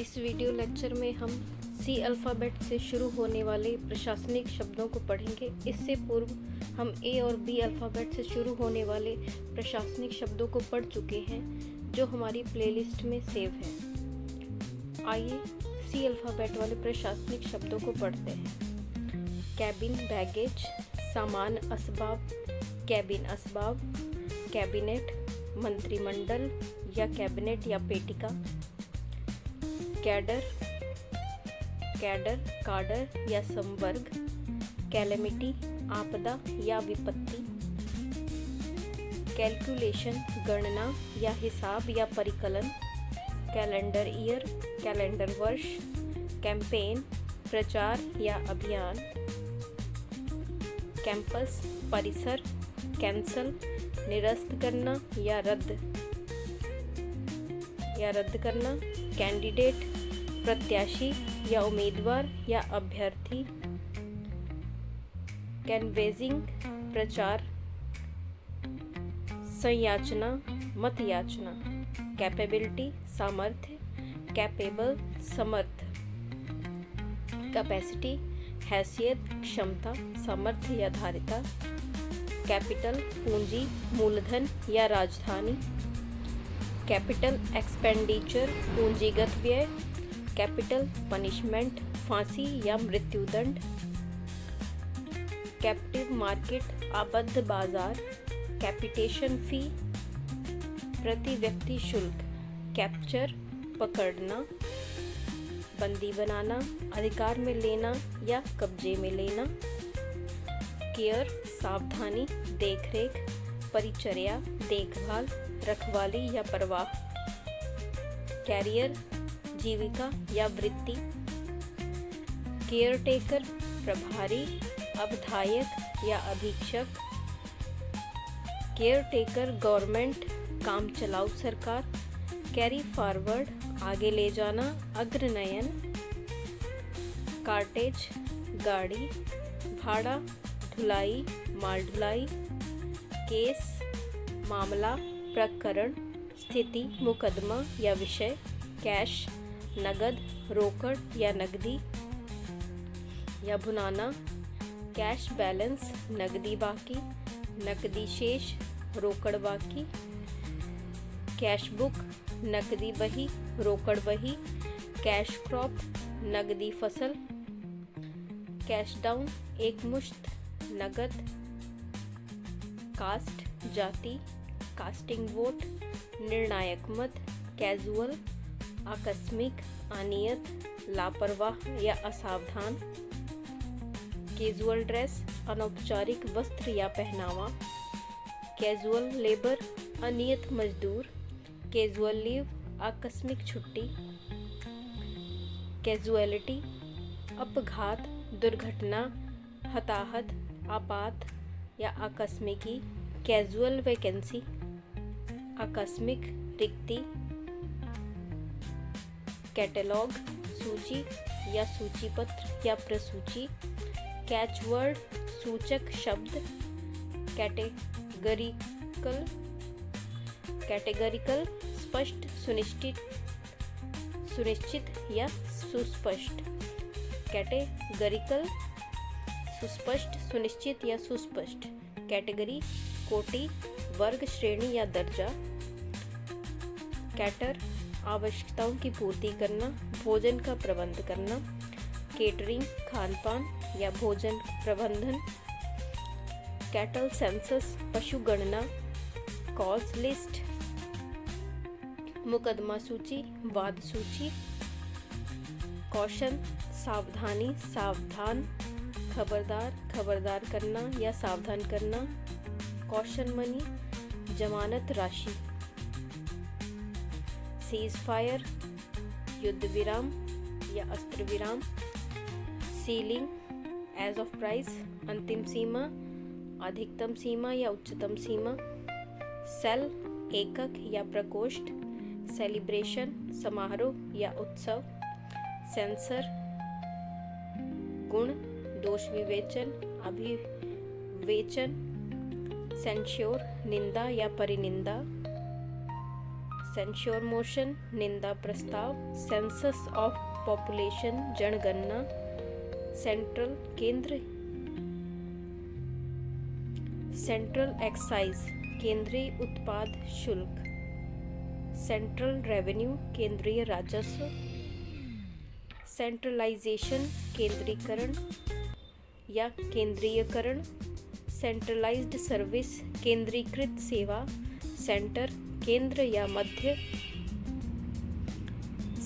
इस video lecture में हम सी अल्फ़ाबेट से शुरू होने वाले प्रशासनिक शब्दों को पढ़ेंगे। इससे पूर्व हम ए और बी अल्फ़ाबेट से शुरू होने वाले प्रशासनिक शब्दों को पढ़ चुके हैं, जो हमारी प्लेलिस्ट में सेव है। आइए सी अल्फ़ाबेट वाले प्रशासनिक शब्दों को पढ़ते हैं। कैबिन बैगेज, सामान असबाब, कैबिन असबाब, कैबिनेट मंत्रिमंडल या कैबिनेट या पेटिका, कैडर कैडर काडर या संवर्ग, कैलेमिटी आपदा या विपत्ति, कैलकुलेशन गणना या हिसाब या परिकलन, कैलेंडर ईयर कैलेंडर वर्ष, कैंपेन प्रचार या अभियान, कैंपस परिसर, कैंसल निरस्त करना या रद्द करना, कैंडिडेट प्रत्याशी या उम्मीदवार या अभ्यर्थी, कैनवेजिंग प्रचार, संयाचना मत याचना, कैपेबिलिटी सामर्थ्य, कैपेबल समर्थ, कैपेसिटी हैसियत क्षमता सामर्थ्य या धारिता, कैपिटल पूंजी मूलधन या राजधानी, कैपिटल एक्सपेंडिचर पूंजीगत व्यय, कैपिटल पनिशमेंट फांसी या मृत्युदंड, कैप्टिव मार्केट आबद्ध बाजार, कैपिटेशन फी प्रति व्यक्ति शुल्क, कैप्चर पकड़ना, बंदी बनाना, अधिकार में लेना या कब्जे में लेना, केयर सावधानी देखरेख परिचर्या देखभाल रखवाली या परवाह, कैरियर जीविका या वृत्ति, केयरटेकर प्रभारी अवधायक या अधीक्षक, केयरटेकर गवर्नमेंट काम चलाऊ सरकार, कैरी फॉरवर्ड आगे ले जाना अग्रनयन, कार्टेज गाड़ी, भाड़ा ढुलाई माल ढुलाई, केस मामला प्रकरण स्थिति मुकदमा या विषय, कैश नगद रोकड़ या नकदी या भुनाना, कैश बैलेंस नकदी बाकी, नकदी शेष रोकड़ बाकी, कैश बुक नकदी बही रोकड़ बही, कैश क्रॉप नकदी फसल, कैश डाउन एक मुश्त नगद, कास्ट जाति कास्टिंग वोट निर्णायक मत, कैजुअल आकस्मिक अनियत लापरवाह या असावधान, कैजुअल ड्रेस अनौपचारिक वस्त्र या पहनावा, कैजुअल लेबर अनियत मजदूर, कैजुअल लीव आकस्मिक छुट्टी, कैजुअलिटी अपघात दुर्घटना हताहत आपात या आकस्मिकी, कैजुअल वैकेंसी आकस्मिक रिक्ति, कैटलॉग सूची या सूचीपत्र या प्रसूची, कैचवर्ड सूचक शब्द, कैटेगरिकल स्पष्ट सुनिश्चित या सुस्पष्ट, कैटेगरिकल सुस्पष्ट सुनिश्चित या सुस्पष्ट, कैटेगरी कोटि वर्ग श्रेणी या दर्जा, कैटर आवश्यकताओं की पूर्ति करना भोजन का प्रबंध करना, केटरिंग खानपान या भोजन प्रबंधन, कैटल सेंसस पशु गणना, कॉज लिस्ट मुकदमा सूची वाद सूची, कौशन सावधानी सावधान खबरदार करना या सावधान करना, कौशन मनी जमानत राशि, सीज फायर युद्ध विराम या अस्त्र विराम, सीलिंग एज ऑफ प्राइस अंतिम सीमा अधिकतम सीमा या उच्चतम सीमा, सेल एकक या प्रकोष्ठ, सेलिब्रेशन समारोह या उत्सव, सेंसर गुण दोष विवेचन अभिवेचन, सेंश्योर निंदा या परिनिंदा, सेंश्योर मोशन, निंदा प्रस्ताव, सेंसस ऑफ पॉपुलेशन, जनगणना, सेंट्रल केंद्र, सेंट्रल एक्साइज, केंद्रीय उत्पाद शुल्क, सेंट्रल रेवेन्यू, केंद्रीय राजस्व, सेंट्रलाइजेशन, केंद्रीकरण या केंद्रीयकरण, सेंट्रलाइज्ड सर्विस, केंद्रीकृत सेवा, सेंटर, केंद्र या मध्य,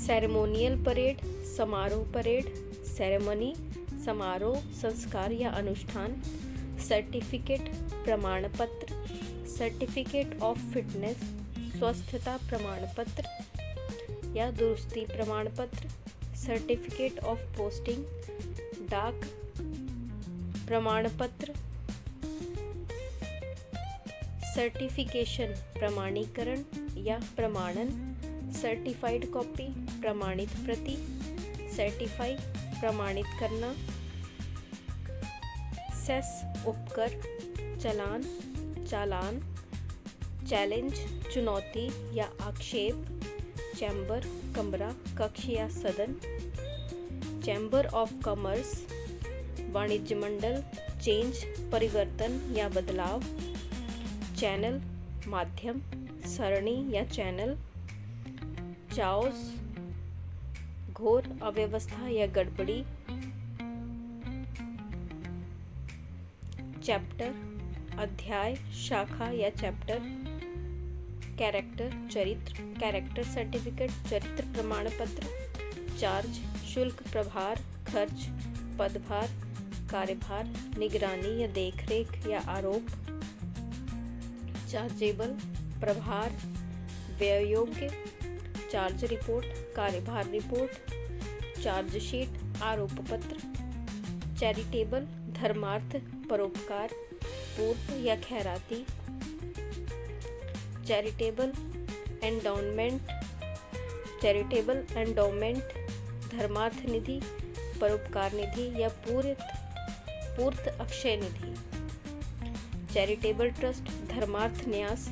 सेरेमोनियल परेड, समारोह परेड, सेरेमनी, समारोह, संस्कार या अनुष्ठान, सर्टिफिकेट, प्रमाण पत्र, सर्टिफिकेट ऑफ फिटनेस, स्वस्थता प्रमाण पत्र या दुरुस्ती प्रमाण पत्र, सर्टिफिकेट ऑफ पोस्टिंग, डाक प्रमाण पत्र, सर्टिफिकेशन, प्रमाणीकरण या प्रमाणन, सर्टिफाइड कॉपी, प्रमाणित प्रति, सर्टिफाई, प्रमाणित करना, सेस, उपकर, चलान, चालान, चैलेंज, चुनौती या आक्षेप, चैम्बर, कमरा, कक्ष या सदन, चैम्बर ऑफ कॉमर्स, वाणिज्य मंडल, चेंज, परिवर्तन या बदलाव, चैनल, माध्यम, सरणी या चैनल, चाओस, घोर अव्यवस्था या गड़बड़ी, चैप्टर, अध्याय, शाखा या चैप्टर, कैरेक्टर, चरित्र, कैरेक्टर सर्टिफिकेट, चरित्र प्रमाण पत्र, चार्ज, शुल्क, प्रभार, खर्च, पदभार, कार्यभार, निगरानी या देखरेख या आरोप, चार्जेबल, प्रभार, व्ययोग्य, चार्ज रिपोर्ट, कार्यभार रिपोर्ट, चार्जशीट, आरोप पत्र, चैरिटेबल, धर्मार्थ, परोपकार, पूर्व या खैराती, चैरिटेबल एंडोमेंट, चैरिटेबल एंडोमेंट, धर्मार्थ निधि, परोपकार निधि या पूर्त अक्षय निधि, चैरिटेबल ट्रस्ट, धर्मार्थ न्यास,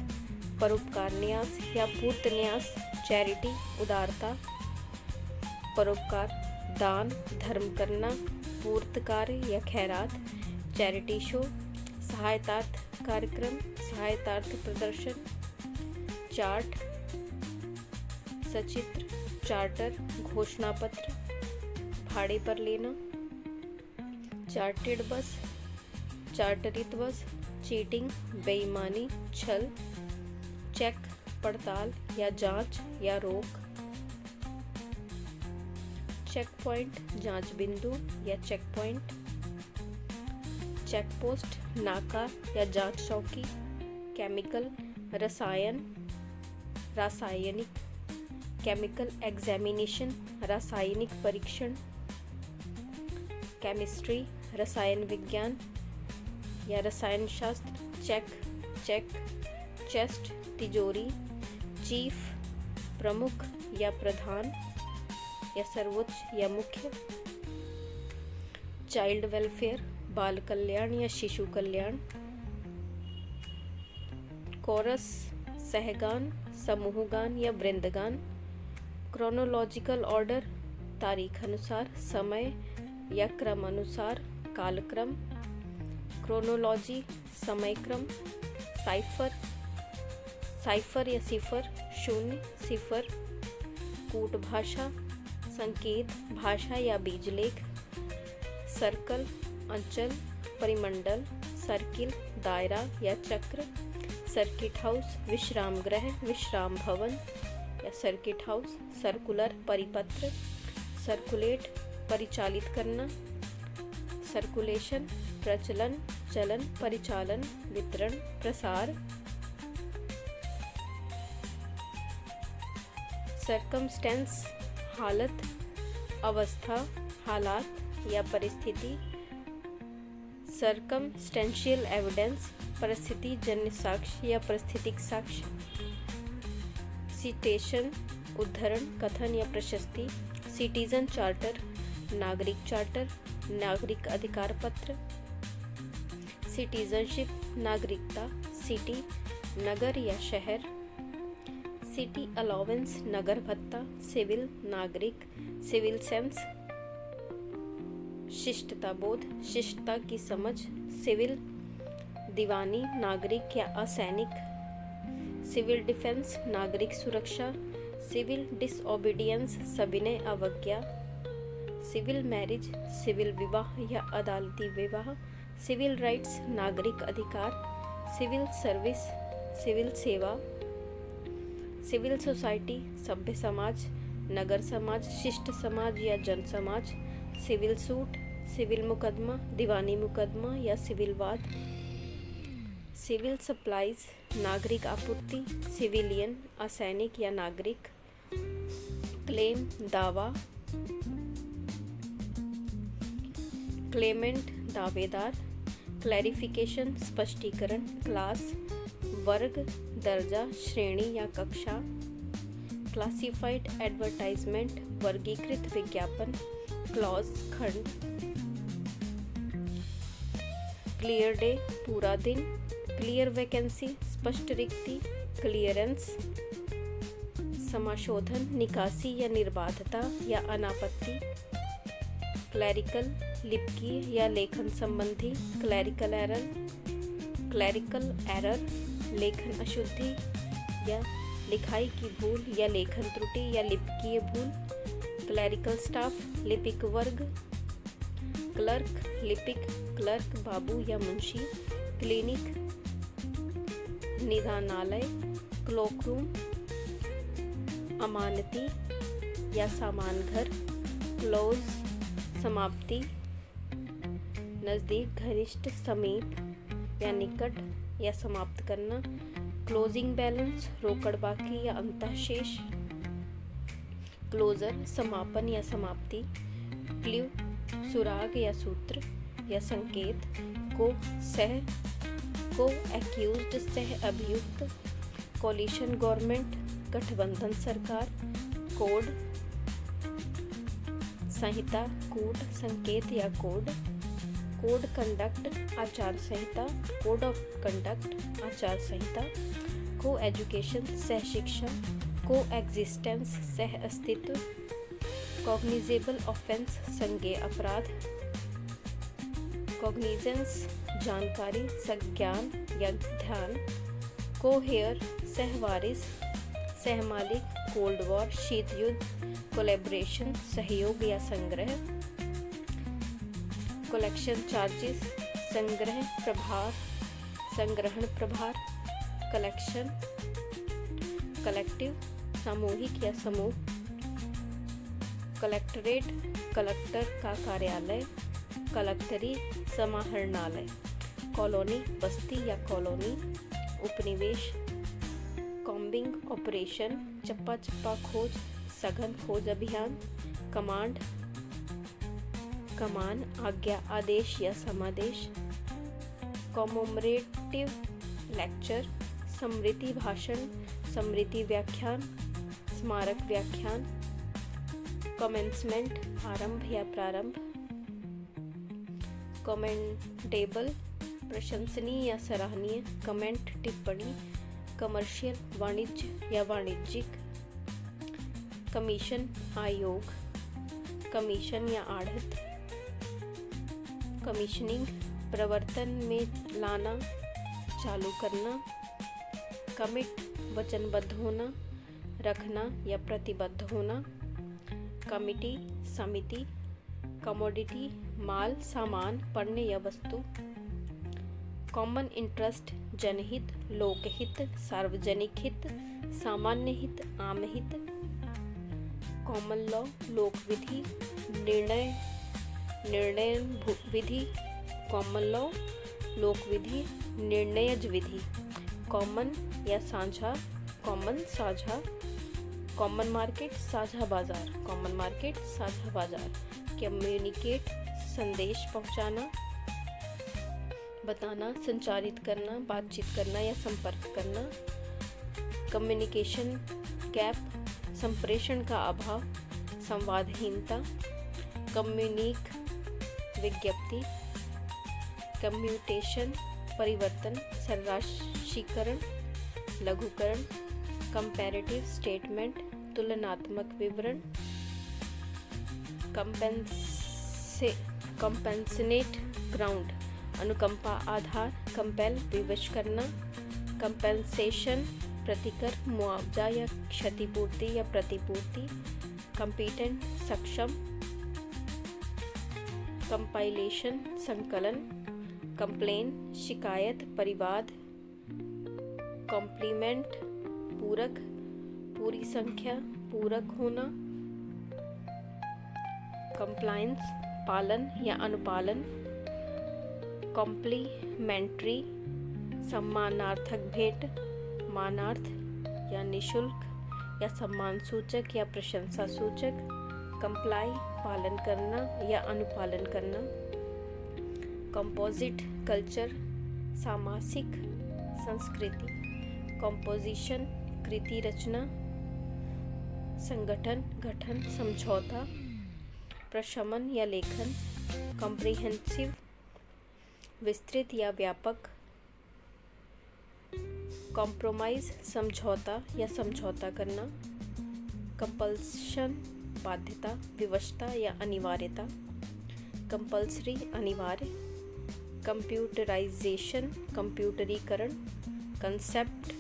परोपकार न्यास या पूर्त न्यास, चैरिटी, उदारता, परोपकार, दान, धर्म करना, पूर्त कार्य या खैरात, चैरिटी शो, सहायतार्थ कार्यक्रम, सहायतार्थ प्रदर्शन, चार्ट, सचित्र, चार्टर, घोषणा पत्र, भाड़े पर लेना, चार्टेड बस, चार्टरित बस, चीटिंग, बेईमानी, छल, चेक, पड़ताल या जांच या रोक, चेक पॉइंट, जांच बिंदु या चेक पॉइंट, चेक पोस्ट, नाका या जांच चौकी, केमिकल, रासायनिक, केमिकल एग्जामिनेशन, रासायनिक परीक्षण, केमिस्ट्री, रसायन विज्ञान या रसायन शास्त्र, चेक, चेस्ट, तिजोरी, चीफ, प्रमुख या प्रधान या सर्वोच्च या मुख्य, चाइल्ड वेलफेयर, बाल कल्याण या शिशु कल्याण, कोरस, सहगान, समूहगान या वृंदगान, क्रोनोलॉजिकल ऑर्डर, तारीख अनुसार, समय या क्रम अनुसार, कालक्रम, क्रोनोलॉजी, समयक्रम, साइफर या सिफर, शून्य, सिफर, कूट भाषा, संकेत भाषा या बीजलेख, सर्कल, अंचल, परिमंडल, सर्किल, दायरा या चक्र, सर्किट हाउस, विश्राम गृह, विश्राम भवन या सर्किट हाउस, सर्कुलर, परिपत्र, सर्कुलेट, परिचालित करना, सर्कुलेशन, प्रचलन, चलन, परिचालन, वितरण, प्रसार, सर्कमस्टेंस, हालत, अवस्था, हालात या परिस्थिति, सर्कमस्टेंशियल एविडेंस, परिस्थिति जन्य साक्ष्य या परिस्थितिक साक्ष्य, सिटेशन, उद्धरण, कथन या प्रशस्ति, सिटीजन चार्टर, नागरिक चार्टर, नागरिक अधिकार पत्र, सिटीजनशिप, नागरिकता, सिटी, नगर या शहर, सिटी अलाउंस नगर भत्ता, सिविल नागरिक, सिविल सेंस शिष्टता बोध, शिष्टता की समझ, सिविल दीवानी नागरिक या असैनिक, सिविल डिफेंस नागरिक सुरक्षा, सिविल डिसओबीडियंस सविनय अवज्ञा, सिविल मैरिज सिविल विवाह या अदालती विवाह, सिविल राइट्स नागरिक अधिकार, सिविल सर्विस सिविल सेवा, सिविल सोसाइटी सभ्य समाज, नगर समाज, शिष्ट समाज या जन समाज, सिविल सूट, सिविल मुकदमा, दीवानी मुकदमा या सिविल वाद, सिविल सप्लाईज नागरिक आपूर्ति, सिविलियन असैनिक या नागरिक, क्लेम दावा, क्लेमेंट दावेदार, क्लैरिफिकेशन स्पष्टीकरण, क्लास वर्ग, दर्जा, श्रेणी या कक्षा, क्लासिफाइड एडवर्टाइजमेंट वर्गीकृत विज्ञापन, क्लॉज खंड, क्लियर डे पूरा दिन, क्लियर वैकेंसी स्पष्ट रिक्ति, क्लियरेंस समाशोधन, निकासी या निर्बाधता या अनापत्ति, क्लैरिकल लिपकीय या लेखन संबंधी, क्लैरिकल एरर लेखन अशुद्धि या लिखाई की भूल या लेखन त्रुटि या लिपकीय भूल, क्लैरिकल स्टाफ लिपिक वर्ग, क्लर्क लिपिक, क्लर्क बाबू या मुंशी, क्लिनिक निदानालय, क्लोकरूम अमानती या सामान घर, क्लोज समाप्ति नज़दीक, घनिष्ठ, समीप या निकट या समाप्त करना, क्लोजिंग बैलेंस रोकड़ बाकी या अंतःशेष, क्लोजर समापन या समाप्ति, क्ल्यू सुराग या सूत्र या संकेत, को एक्यूज्ड सह अभियुक्त, कोलिशन गवर्नमेंट गठबंधन सरकार, कोड संहिता, कोड संकेत या कोड, कोड कंडक्ट आचार संहिता, कोड ऑफ कंडक्ट आचार संहिता, को एजुकेशन सह शिक्षा, को एग्जिस्टेंस सह अस्तित्व, कॉग्निजेबल ऑफेंस संज्ञेय अपराध, कॉग्निजेंस जानकारी, संज्ञान या ध्यान, कोहेयर सहवारिस, सहमालिक, कोल्ड वॉर शीत युद्ध, कोलैबोरेशन सहयोग या संग्रह, कलेक्शन चार्जेस संग्रह प्रभार, संग्रहण प्रभार, कलेक्शन कलेक्टिव सामूहिक या समूह, कलेक्टरेट कलेक्टर का कार्यालय, कलेक्टरी समाहरणालय, कॉलोनी बस्ती या कॉलोनी, उपनिवेश, कॉम्बिंग ऑपरेशन चप्पा चप्पा खोज, सघन खोज अभियान, कमांड कमान, आज्ञा आदेश या समादेश, कॉमोमरेटिव लेक्चर, स्मृति भाषण, स्मृति व्याख्यान, स्मारक व्याख्यान, कमेंसमेंट आरंभ या प्रारंभ, कमेंडेबल प्रशंसनीय या सराहनीय, कमेंट टिप्पणी, कमर्शियल वाणिज्य या वाणिज्यिक, कमीशन आयोग, कमीशन या आढ़त, कमीशनिंग प्रवर्तन में लाना चालू करना, कमिट वचनबद्ध होना, रखना या प्रतिबद्ध होना, कमिटी समिति, कमोडिटी माल सामान पण्य या वस्तु, कॉमन इंटरेस्ट जनहित, लोकहित, सार्वजनिक हित, सामान्य हित, आम हित, कॉमन लॉ लोक विधि, निर्णय विधि, कॉमन लॉ लोक विधि, निर्णयज विधि, कॉमन या साझा, कॉमन साझा, कॉमन मार्केट साझा बाजार, कॉमन मार्केट साझा बाजार, कम्युनिकेट संदेश पहुंचाना, बताना, संचारित करना, बातचीत करना या संपर्क करना, कम्युनिकेशन गैप संप्रेषण का अभाव, संवादहीनता, कम्युनिक विज्ञप्ति, कम्यूटेशन परिवर्तन, सर्राशीकरण, लघुकरण, कंपैरेटिव स्टेटमेंट, तुलनात्मक विवरण। कंपेंसनेट ग्राउंड, अनुकंपा आधार। कंपेल, विवश करना। कंपेंसेशन, प्रतिकर, मुआवजा या क्षतिपूर्ति या प्रतिपूर्ति। कंपीटेंट, सक्षम। कंपाइलेशन, संकलन। कंप्लेन, शिकायत, परिवाद। कॉम्प्लीमेंट, पूरक, पूरी संख्या, पूरक होना। कंप्लायंस, पालन या अनुपालन। कॉम्प्लीमेंट्री, सम्मानार्थक भेंट, मानार्थ या निशुल्क या सम्मान सूचक या प्रशंसा सूचक। कंप्लाई, पालन करना या अनुपालन करना। कंपोजिट कल्चर, सामासिक संस्कृति। कंपोजिशन, कृति रचना। संगठन, गठन, समझौता। प्रशमन या लेखन। कॉम्प्रिहेंसिव, विस्तृत या व्यापक। कॉम्प्रोमाइज, समझौता या समझौता करना। कंपल्शन, बाध्यता, विवशता या अनिवार्यता। कंपल्सरी, अनिवार्य। कंप्यूटराइजेशन, कंप्यूटरीकरण। कंसेप्ट,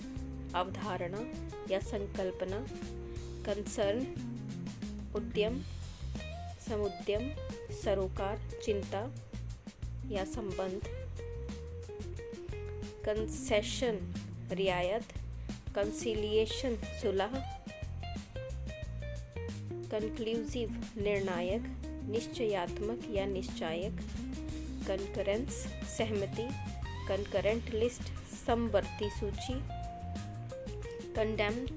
अवधारणा या संकल्पना। कंसर्न, उद्यम, समुद्यम, सरोकार, चिंता या संबंध। कंसेशन, रियायत। कंसिलिएशन, सुलह। कंक्लूसिव, निर्णायक, निश्चयात्मक या निश्चायक। कंकरेंस, सहमति। कंकरेंट लिस्ट, समवर्ती सूची। कंडेम्ड,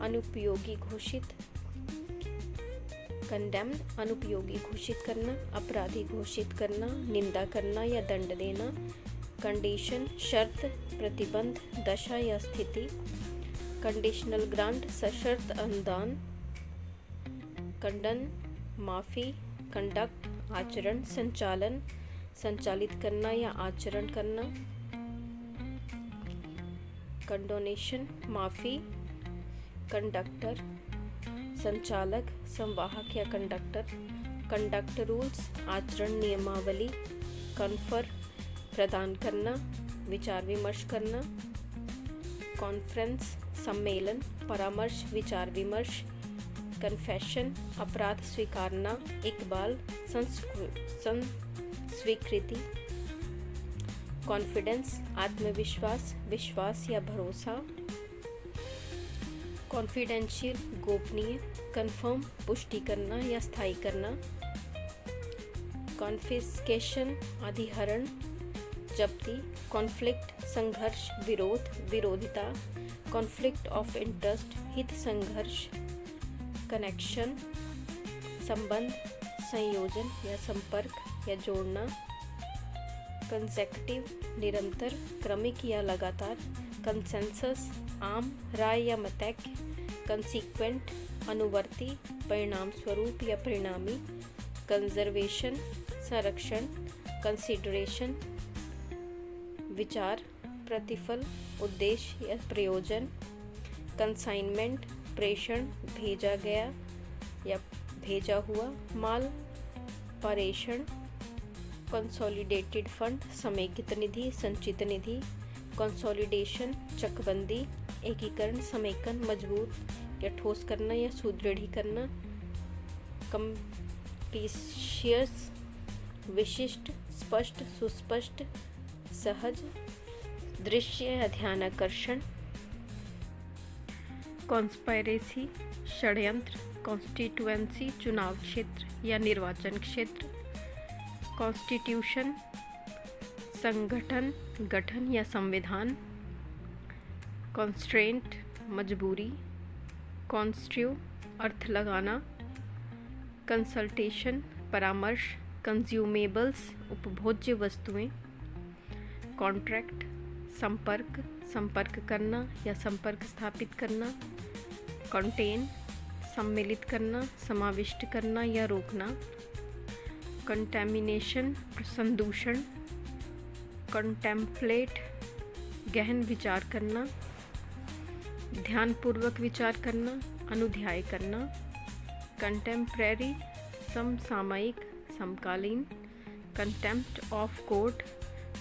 अनुपयोगी घोषित। कंडेम्ड, अनुपयोगी घोषित करना, अपराधी घोषित करना, निंदा करना या दंड देना। कंडीशन, शर्त, प्रतिबंध, दशा या स्थिति। कंडीशनल ग्रांट, सशर्त अनुदान। कंडन, माफी। कंडक्ट, आचरण, संचालन, संचालित करना या आचरण करना। कंडोनेशन, माफी। कंडक्टर, संचालक, संवाहक या कंडक्टर। कंडक्ट रूल्स, आचरण नियमावली। कन्फर, प्रदान करना, विचार विमर्श करना। कॉन्फ्रेंस, सम्मेलन, परामर्श, विचार विमर्श। कन्फेशन, अपराध स्वीकारना, इकबाल, स्वीकृति। कॉन्फिडेंस, आत्मविश्वास, विश्वास या भरोसा। कॉन्फिडेंशियल, गोपनीय। कन्फर्म, पुष्टि करना या स्थायी करना। कॉन्फिस्केशन, अधिहरण, जब्ती। कॉन्फ्लिक्ट, संघर्ष, विरोध, विरोधिता। कॉन्फ्लिक्ट ऑफ इंटरेस्ट, हित संघर्ष। कनेक्शन, संबंध, संयोजन या संपर्क या जोड़ना। कंसेक्टिव, निरंतर, क्रमिक या लगातार। कंसेंसस, आम, राय या मतैक्य। कंसीक्वेंट, अनुवर्ती, परिणाम स्वरूप या परिणामी। कंजर्वेशन, संरक्षण। कंसिडरेशन, विचार, प्रतिफल, उद्देश्य या प्रयोजन। कंसाइनमेंट, प्रेषण, भेजा गया या भेजा हुआ माल, प्रेषण। कंसोलिडेटेड फंड, समेकित निधि, संचित निधि। कंसोलिडेशन, चकबंदी, एकीकरण, समेकन, मजबूत या ठोस करना या सुदृढ़ीकरण। कंस्पिशियस, विशिष्ट, स्पष्ट, सुस्पष्ट, सहज, दृश्य या ध्यानाकर्षण। कॉन्स्पायरेसी, षड्यंत्र। कॉन्स्टिट्यूएंसी, चुनाव क्षेत्र या निर्वाचन क्षेत्र। कॉन्स्टिट्यूशन, संगठन, गठन या संविधान। कॉन्स्ट्रेंट, मजबूरी। कॉन्स्ट्रू, अर्थ लगाना। कंसल्टेशन, परामर्श। कंज्यूमेबल्स, उपभोज्य वस्तुएं। कॉन्ट्रैक्ट, संपर्क, संपर्क करना या संपर्क स्थापित करना। कंटेन, सम्मिलित करना, समाविष्ट करना या रोकना। कंटैमिनेशन, संदूषण। कंटेम्पलेट, गहन विचार करना। ध्यानपूर्वक विचार करना, अनुध्याय करना। कंटेम्प्रेरी समसामयिक, समकालीन। कंटेम्प्ट ऑफ कोर्ट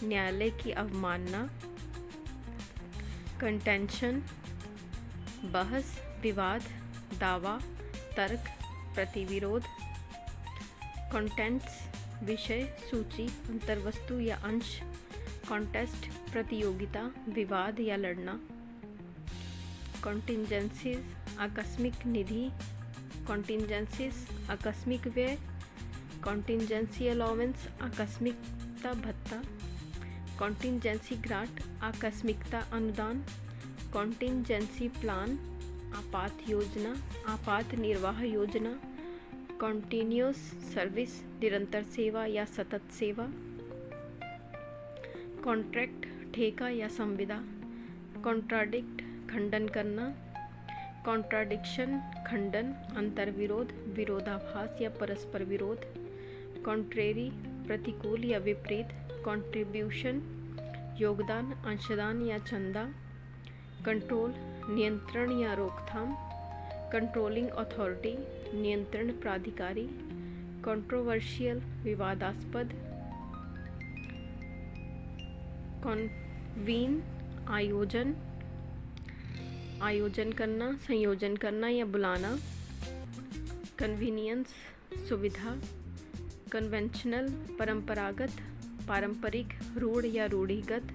न्यायालय की अवमानना। कंटेंशन बहस, विवाद, दावा, तर्क, प्रतिविरोध। कंटेंट्स विषय, सूची, अंतर्वस्तु या अंश। कॉन्टेस्ट प्रतियोगिता, विवाद या लड़ना। कॉन्टिंजेंसीज आकस्मिक निधि। कॉन्टिंजेंसीज आकस्मिक व्यय। कॉन्टिंजेंसी अलाउंस आकस्मिकता भत्ता। कॉन्टिंजेंसी ग्रांट आकस्मिकता अनुदान। कॉन्टिंजेंसी प्लान आपात योजना, आपात निर्वाह योजना। कॉन्टिन्यूस सर्विस निरंतर सेवा या सतत सेवा। कॉन्ट्रैक्ट ठेका या संविदा। कॉन्ट्राडिक्ट खंडन करना। कॉन्ट्राडिक्शन खंडन, अंतर्विरोध, विरोधाभास या परस्पर विरोध। कॉन्ट्रेरी प्रतिकूल या विपरीत। कॉन्ट्रीब्यूशन योगदान, अंशदान या चंदा। कंट्रोल नियंत्रण या रोकथाम। कंट्रोलिंग अथॉरिटी नियंत्रण प्राधिकारी। कंट्रोवर्शियल विवादास्पद। कॉन्वीन आयोजन, आयोजन करना, संयोजन करना या बुलाना। कन्वीनियंस सुविधा। कन्वेंशनल परंपरागत, पारंपरिक, रूढ़ या रूढ़िगत।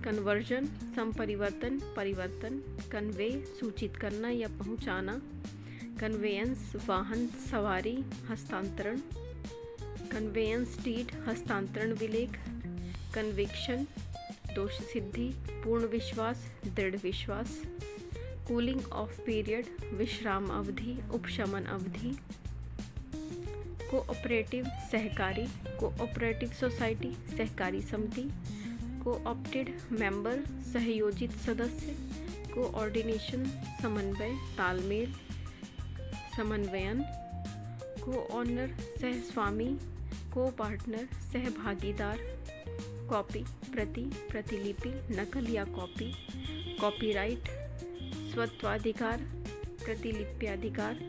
कन्वर्जन संपरिवर्तन, परिवर्तन। कन्वे सूचित करना या पहुंचाना। कन्वेयंस वाहन सवारी, हस्तांतरण। कन्वेयंस डीड हस्तांतरण विलेख। कन्विक्शन दोष सिद्धि, पूर्ण विश्वास, दृढ़ विश्वास। कूलिंग ऑफ पीरियड विश्राम अवधि, उपशमन अवधि। कोऑपरेटिव सहकारी, कोऑपरेटिव सोसाइटी सहकारी समिति। कोऑप्टेड मेंबर सहयोजित सदस्य। कोऑर्डिनेशन समन्वय, तालमेल, समन्वयन। को-ऑनर सहस्वामी। को-पार्टनर सहभागीदार। कॉपी प्रति, प्रतिलिपि, नकल या कॉपी। कॉपीराइट स्वत्वाधिकार, प्रतिलिप्याधिकार।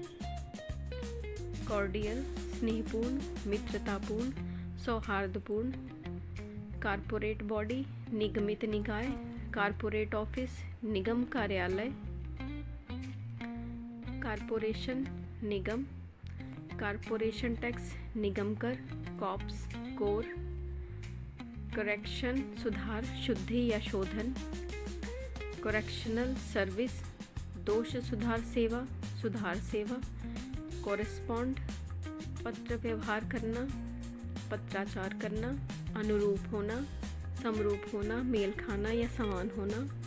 कॉर्डियल स्नेहपूर्ण, मित्रतापूर्ण, सौहार्दपूर्ण। कारपोरेट बॉडी निगमित निकाय। कारपोरेट ऑफिस निगम कार्यालय। कारपोरेशन निगम। कारपोरेशन टैक्स निगम कर। Corps core. करेक्शन सुधार, शुद्धि या शोधन। करेक्शनल सर्विस दोष सुधार सेवा, सुधार सेवा। कॉरेस्पॉन्ड पत्र व्यवहार करना, पत्राचार करना। अनुरूप होना, समरूप होना, मेल खाना या समान होना।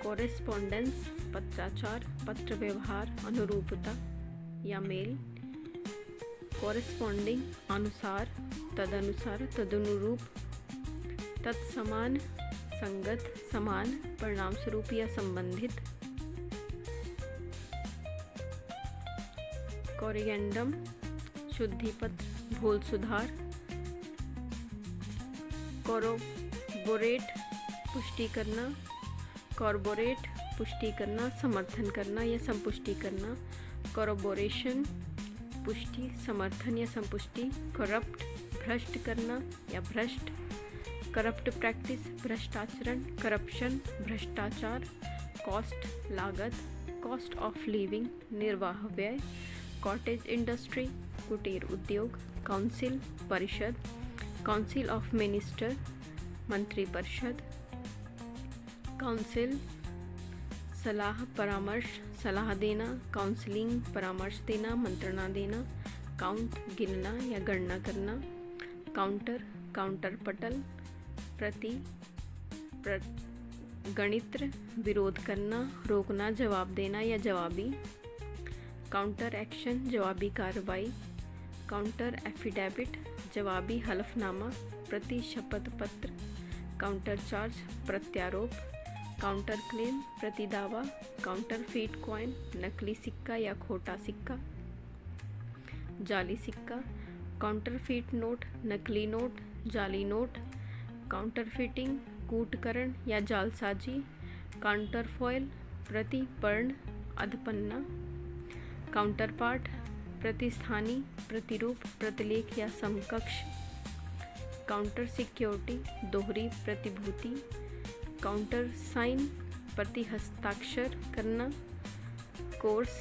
कॉरेस्पॉन्डेंस पत्राचार, पत्र व्यवहार, अनुरूपता या मेल। कॉरेस्पॉन्डिंग अनुसार, तदनुसार, तदनुरूप, तत्समान, संगत, समान, परिणाम स्वरूप या संबंधित। कोरिएंडम शुद्धि पत्र, भूल सुधार। कॉर्बोरेट पुष्टि करना। कॉर्बोरेट पुष्टि करना, समर्थन करना या संपुष्टि करना। कॉर्बोरेशन पुष्टि, समर्थन या संपुष्टि। करप्ट भ्रष्ट करना या भ्रष्ट। करप्ट प्रैक्टिस भ्रष्टाचरण, करप्शन, भ्रष्टाचार। कॉस्ट लागत। कॉस्ट ऑफ लिविंग निर्वाह व्यय। कॉटेज इंडस्ट्री कुटीर उद्योग। काउंसिल परिषद। काउंसिल ऑफ मिनिस्टर मंत्रिपरिषद। काउंसिल सलाह परामर्श, सलाह देना। काउंसलिंग परामर्श देना, मंत्रणा देना। काउंट गिनना या गणना करना। काउंटर काउंटर पटल। प्रति गणित्र विरोध करना, रोकना, जवाब देना या जवाबी। काउंटर एक्शन जवाबी कार्रवाई। काउंटर एफिडेविट जवाबी हलफनामा, प्रति शपथ पत्र। काउंटर चार्ज प्रत्यारोप। काउंटर क्लेम प्रति दावा। काउंटर फीट कॉइन नकली सिक्का या खोटा सिक्का। जाली सिक्का। काउंटर फीट नोट नकली नोट, जाली नोट। काउंटर फिटिंग कूटकरण या जालसाजी। काउंटरफॉइल प्रतिपर्ण अधपन्ना, काउंटरपार्ट प्रतिस्थानी, प्रतिरूप, प्रतिलेख या समकक्ष, काउंटर सिक्योरिटी दोहरी प्रतिभूति, काउंटर साइन प्रतिहस्ताक्षर करना, कोर्स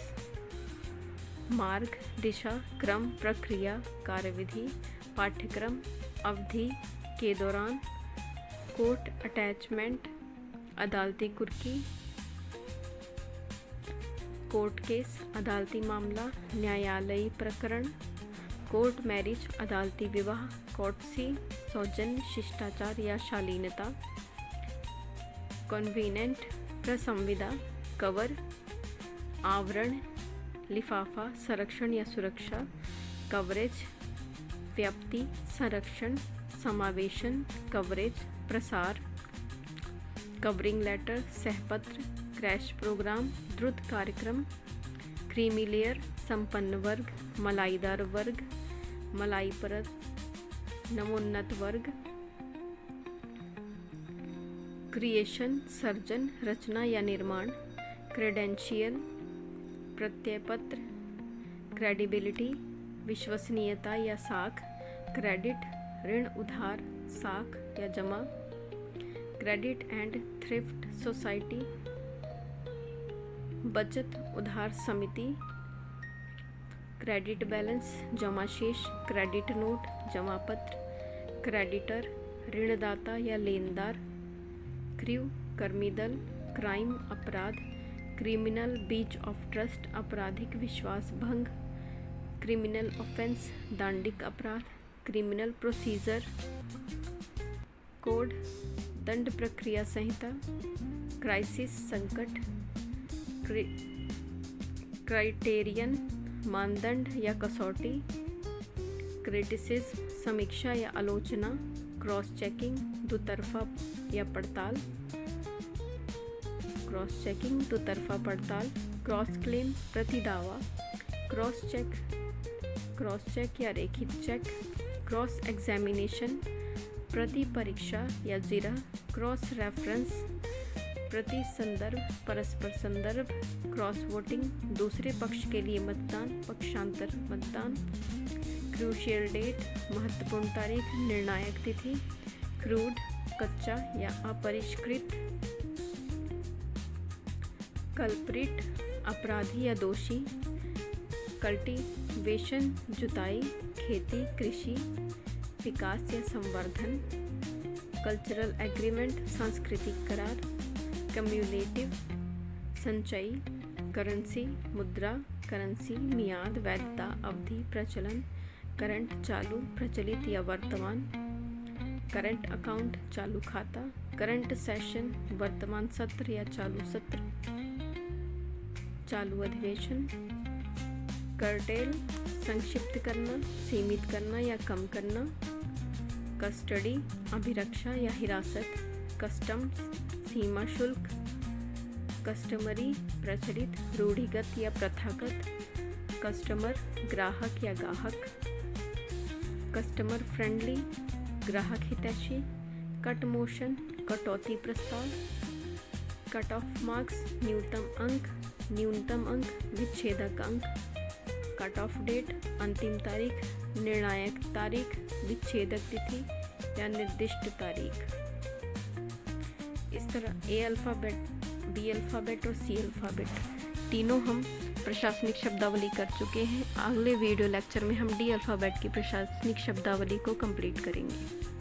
मार्ग, दिशा, क्रम, प्रक्रिया, कार्यविधि, पाठ्यक्रम, अवधि के दौरान, कोर्ट अटैचमेंट, अदालती कुर्की, कोर्ट केस अदालती मामला, न्यायालयी प्रकरण, कोर्ट मैरिज अदालती विवाह, कोर्टसी सौजन्य, शिष्टाचार या शालीनता, कन्वीनेंट प्रसंविदा, कवर, आवरण, लिफाफा, संरक्षण या सुरक्षा, कवरेज, व्याप्ति, संरक्षण, समावेशन, कवरेज, प्रसार, कवरिंग लेटर, सहपत्र, क्रैश प्रोग्राम, द्रुत कार्यक्रम, क्रीमी लेयर, संपन्न वर्ग, मलाईदार वर्ग, मलाई परत, नमोन्नत वर्ग, क्रिएशन सर्जन, रचना या निर्माण, क्रेडेंशियल प्रत्ययपत्र, क्रेडिबिलिटी विश्वसनीयता या साख, क्रेडिट ऋण उधार साख या जमा, क्रेडिट एंड थ्रिफ्ट सोसाइटी बचत उधार समिति, क्रेडिट बैलेंस जमा शेष, क्रेडिट नोट जमा पत्र, क्रेडिटर ऋणदाता या लेनदार, क्रू कर्मी दल, क्राइम अपराध, क्रिमिनल बीच ऑफ ट्रस्ट आपराधिक विश्वास भंग, क्रिमिनल ऑफेंस दांडिक अपराध, क्रिमिनल प्रोसीजर कोड दंड प्रक्रिया संहिता, क्राइसिस संकट, क्राइटेरियन मानदंड या कसौटी, क्रिटिसिज्म समीक्षा या आलोचना, क्रॉस चेकिंग दुतरफा या पड़ताल, क्रॉस चेकिंग दुतरफा पड़ताल, क्रॉस क्लेम प्रतिदावा, क्रॉस चेक या रेखित चेक, क्रॉस एग्जामिनेशन प्रति परीक्षा या जिरह, क्रॉस रेफरेंस प्रति संदर्भ, परस्पर संदर्भ, क्रॉस वोटिंग दूसरे पक्ष के लिए मतदान, पक्षांतर मतदान, क्रूशियल डेट महत्वपूर्ण तारीख, निर्णायक तिथि, क्रूड कच्चा या अपरिष्कृत, कल्प्रिट अपराधी या दोषी, कल्टीवेशन जुताई, खेती, कृषि, विकास या संवर्धन, कल्चरल एग्रीमेंट सांस्कृतिक करार, कम्युलेटिव संचयी, करेंसी मुद्रा, करेंसी मियाद, वैधता, अवधि, प्रचलन, करंट चालू, प्रचलित या वर्तमान, करंट अकाउंट चालू खाता, करंट सेशन वर्तमान सत्र या चालू सत्र, चालू अधिवेशन, कर्टेल संक्षिप्त करना, सीमित करना या कम करना, कस्टडी अभिरक्षा या हिरासत, कस्टम्स सीमा शुल्क, कस्टमरी प्रचलित, रूढ़िगत या प्रथागत, कस्टमर ग्राहक या गाहक, कस्टमर फ्रेंडली ग्राहक हितैषी, कट मोशन कटौती प्रस्ताव, कट ऑफ मार्क्स न्यूनतम अंक, विच्छेदक अंक, कट ऑफ डेट अंतिम तारीख, निर्णायक तारीख, विच्छेदक तिथि या निर्दिष्ट तारीख। इस तरह ए अल्फ़ाबेट, बी अल्फ़ाबेट और सी अल्फ़ाबेट तीनों हम प्रशासनिक शब्दावली कर चुके हैं। अगले वीडियो लेक्चर में हम डी अल्फ़ाबेट की प्रशासनिक शब्दावली को कंप्लीट करेंगे।